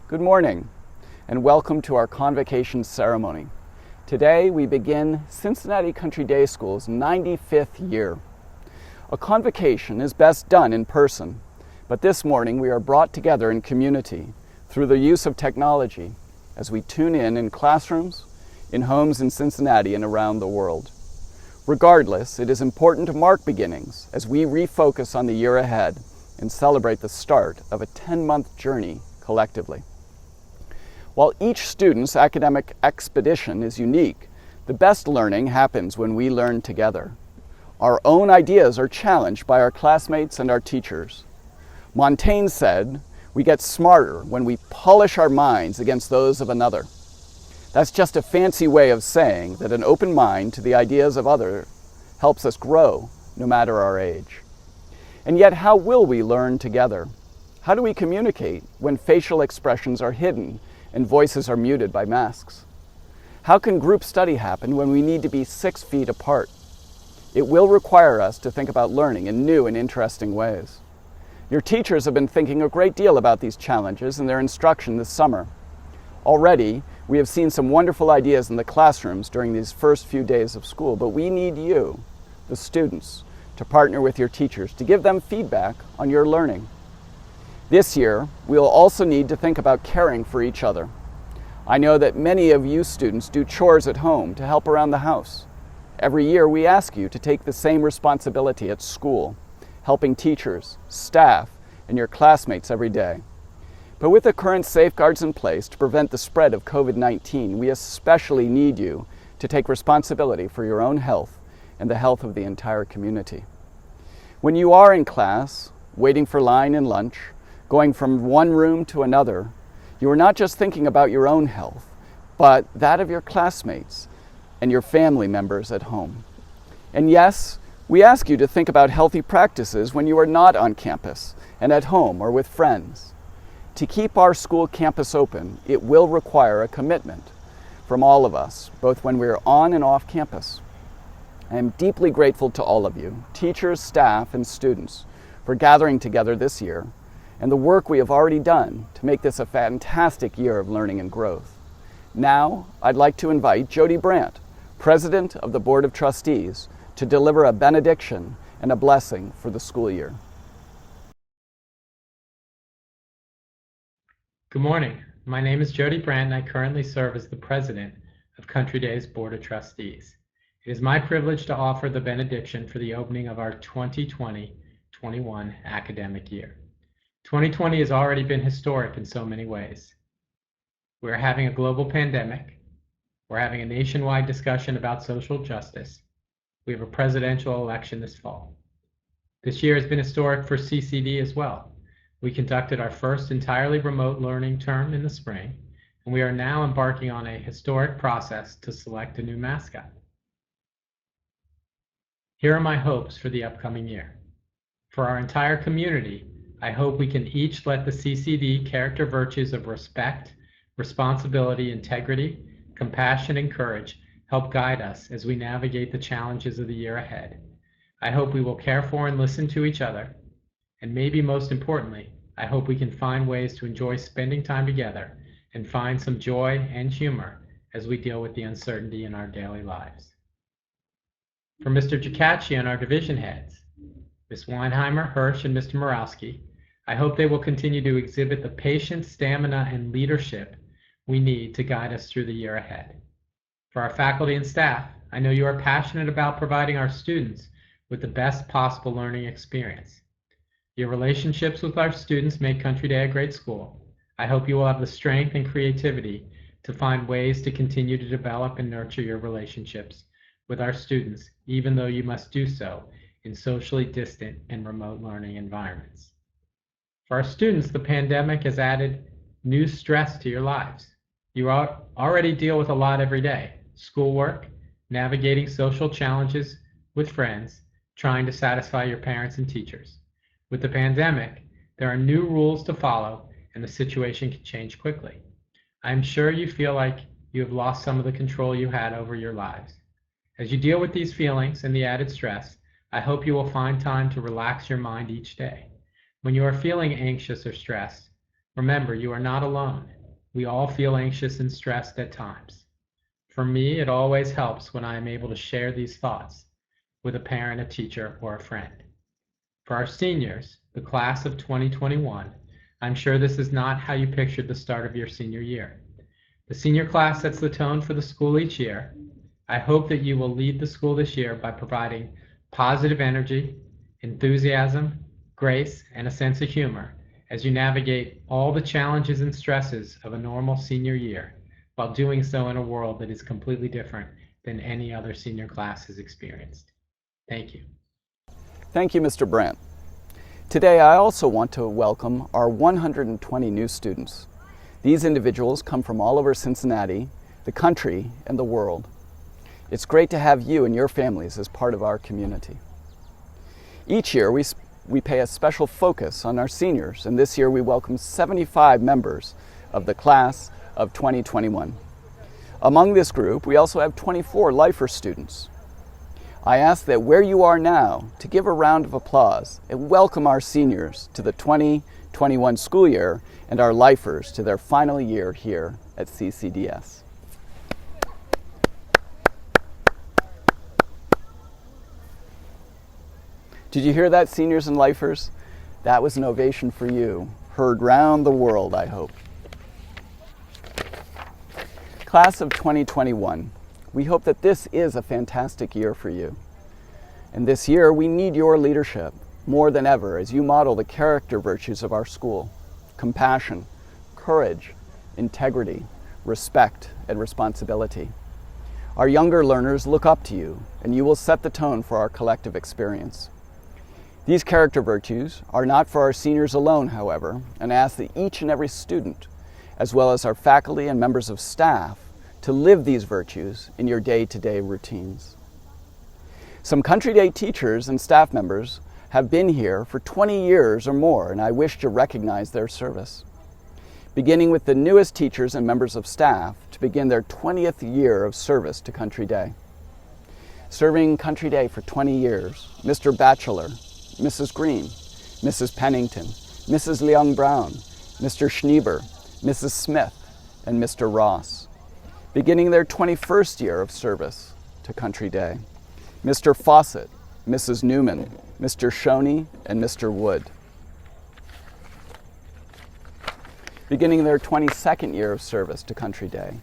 Good morning, and welcome to our Convocation ceremony. Today we begin Cincinnati Country Day School's 95th year. A convocation is best done in person, but this morning we are brought together in community through the use of technology as we tune in classrooms, in homes in Cincinnati and around the world. Regardless, it is important to mark beginnings as we refocus on the year ahead and celebrate the start of a 10-month journey collectively. While each student's academic expedition is unique, the best learning happens when we learn together. Our own ideas are challenged by our classmates and our teachers. Montaigne said, "We get smarter when we polish our minds against those of another." That's just a fancy way of saying that an open mind to the ideas of others helps us grow, no matter our age. And yet, how will we learn together? How do we communicate when facial expressions are hidden and voices are muted by masks? How can group study happen when we need to be 6 feet apart? It will require us to think about learning in new and interesting ways. Your teachers have been thinking a great deal about these challenges in their instruction this summer. Already, we have seen some wonderful ideas in the classrooms during these first few days of school, but we need you, the students, to partner with your teachers to give them feedback on your learning. This year, we'll also need to think about caring for each other. I know that many of you students do chores at home to help around the house. Every year, we ask you to take the same responsibility at school, helping teachers, staff, and your classmates every day. But with the current safeguards in place to prevent the spread of COVID-19, we especially need you to take responsibility for your own health and the health of the entire community. When you are in class, waiting for line and lunch, going from one room to another, you are not just thinking about your own health, but that of your classmates and your family members at home. And yes, we ask you to think about healthy practices when you are not on campus and at home or with friends. To keep our school campus open, it will require a commitment from all of us, both when we are on and off campus. I am deeply grateful to all of you, teachers, staff, and students, for gathering together this year and the work we have already done to make this a fantastic year of learning and growth. Now, I'd like to invite Jody Brandt, President of the Board of Trustees, to deliver a benediction and a blessing for the school year. Good morning. My name is Jody Brandt, and I currently serve as the President of Country Day's Board of Trustees. It is my privilege to offer the benediction for the opening of our 2020-21 academic year. 2020 has already been historic in so many ways. We're having a global pandemic. We're having a nationwide discussion about social justice. We have a presidential election this fall. This year has been historic for CCD as well. We conducted our first entirely remote learning term in the spring, and we are now embarking on a historic process to select a new mascot. Here are my hopes for the upcoming year. For our entire community, I hope we can each let the CCD character virtues of respect, responsibility, integrity, compassion, and courage help guide us as we navigate the challenges of the year ahead. I hope we will care for and listen to each other, and maybe most importantly, I hope we can find ways to enjoy spending time together and find some joy and humor as we deal with the uncertainty in our daily lives. For Mr. Jaccaci and our division heads, Ms. Weinheimer, Hirsch, and Mr. Morawski, I hope they will continue to exhibit the patience, stamina, and leadership we need to guide us through the year ahead. For our faculty and staff, I know you are passionate about providing our students with the best possible learning experience. Your relationships with our students make Country Day a great school. I hope you will have the strength and creativity to find ways to continue to develop and nurture your relationships with our students, even though you must do so in socially distant and remote learning environments. For our students, the pandemic has added new stress to your lives. You already deal with a lot every day: schoolwork, navigating social challenges with friends, trying to satisfy your parents and teachers. With the pandemic, there are new rules to follow, and the situation can change quickly. I'm sure you feel like you have lost some of the control you had over your lives. As you deal with these feelings and the added stress, I hope you will find time to relax your mind each day. When you are feeling anxious or stressed, remember you are not alone. We all feel anxious and stressed at times. For me, it always helps when I am able to share these thoughts with a parent, a teacher, or a friend. For our seniors, the class of 2021, I'm sure this is not how you pictured the start of your senior year. The senior class sets the tone for the school each year. I hope that you will lead the school this year by providing positive energy, enthusiasm, grace, and a sense of humor as you navigate all the challenges and stresses of a normal senior year, while doing so in a world that is completely different than any other senior class has experienced. Thank you. Thank you, Mr. Brandt. Today, I also want to welcome our 120 new students. These individuals come from all over Cincinnati, the country, and the world. It's great to have you and your families as part of our community. Each year, we pay a special focus on our seniors, and this year we welcome 75 members of the class of 2021. Among this group, we also have 24 lifer students. I ask that where you are now to give a round of applause and welcome our seniors to the 2021 school year and our lifers to their final year here at CCDS. Did you hear that, seniors and lifers? That was an ovation for you, heard round the world, I hope. Class of 2021, we hope that this is a fantastic year for you. And this year, we need your leadership more than ever as you model the character virtues of our school: compassion, courage, integrity, respect, and responsibility. Our younger learners look up to you, and you will set the tone for our collective experience. These character virtues are not for our seniors alone, however, and I ask that each and every student, as well as our faculty and members of staff, to live these virtues in your day-to-day routines. Some Country Day teachers and staff members have been here for 20 years or more, and I wish to recognize their service. Beginning with the newest teachers and members of staff to begin their 20th year of service to Country Day. Serving Country Day for 20 years, Mr. Batchelor, Mrs. Green, Mrs. Pennington, Mrs. Leung Brown, Mr. Schnieber, Mrs. Smith, and Mr. Ross. Beginning their 21st year of service to Country Day, Mr. Fawcett, Mrs. Newman, Mr. Shoney, and Mr. Wood. Beginning their 22nd year of service to Country Day,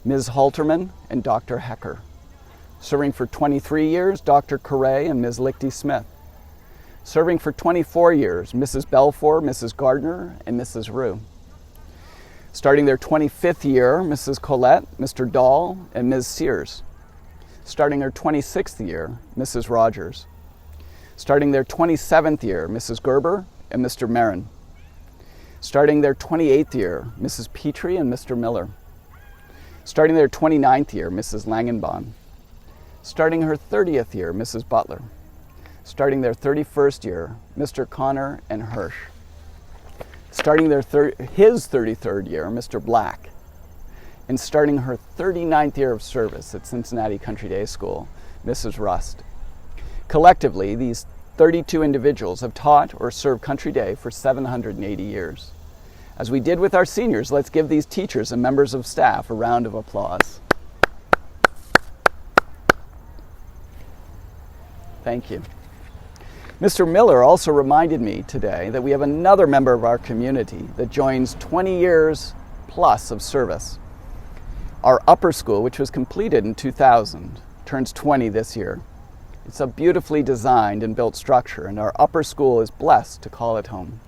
Ms. Halterman and Dr. Hecker. Serving for 23 years, Dr. Correa and Ms. Lichty Smith. Serving for 24 years, Mrs. Belfour, Mrs. Gardner, and Mrs. Rue. Starting their 25th year, Mrs. Collette, Mr. Dahl, and Ms. Sears. Starting their 26th year, Mrs. Rogers. Starting their 27th year, Mrs. Gerber and Mr. Marin. Starting their 28th year, Mrs. Petrie and Mr. Miller. Starting their 29th year, Mrs. Langenbaum. Starting her 30th year, Mrs. Butler. Starting their 31st year, Mr. Connor and Hirsch. Starting his 33rd year, Mr. Black. And starting her 39th year of service at Cincinnati Country Day School, Mrs. Rust. Collectively, these 32 individuals have taught or served Country Day for 780 years. As we did with our seniors, let's give these teachers and members of staff a round of applause. Thank you. Mr. Miller also reminded me today that we have another member of our community that joins 20 years plus of service. Our upper school, which was completed in 2000, turns 20 this year. It's a beautifully designed and built structure, and our upper school is blessed to call it home.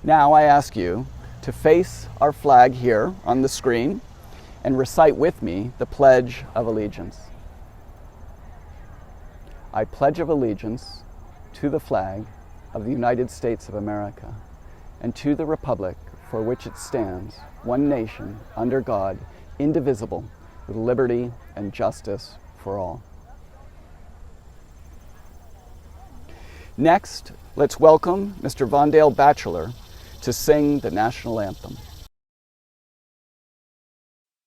Now I ask you to face our flag here on the screen and recite with me the Pledge of Allegiance. I pledge of allegiance to the flag of the United States of America and to the republic for which it stands, one nation, under God, indivisible, with liberty and justice for all. Next, let's welcome Mr. Vondale Batchelor to sing the national anthem.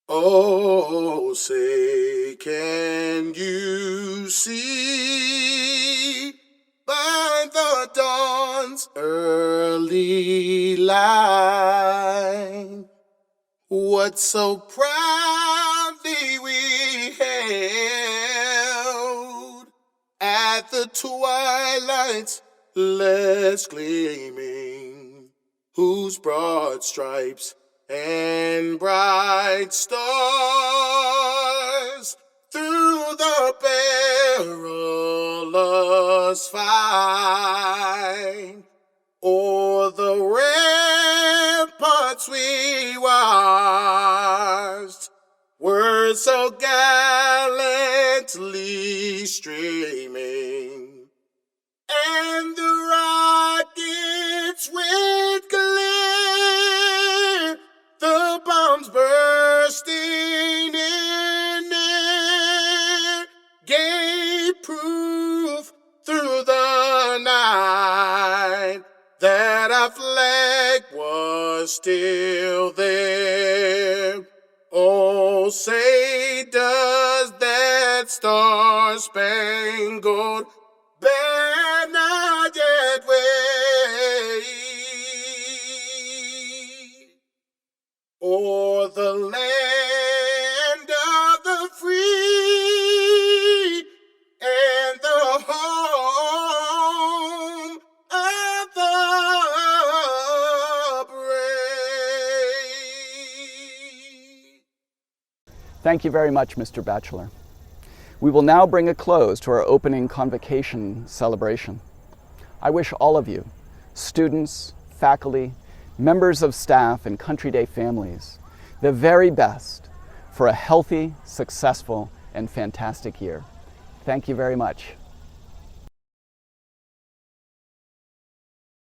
Oh, say, can you see by the dawn's early light what so proudly we held at the twilight's last gleaming, whose broad stripes and bright stars through the perilous fight o'er the ramparts we watched were so gallantly streaming, and the rockets went clear, the bombs bursting in air gave proof through the night that our flag was still there. Oh, say does that star-spangled banner yet wave o'er the land of the free and the home of the brave. Thank you very much, Mr. Batchelor. We will now bring a close to our opening Convocation celebration. I wish all of you, students, faculty, members of staff, and Country Day families, the very best for a healthy, successful, and fantastic year. Thank you very much.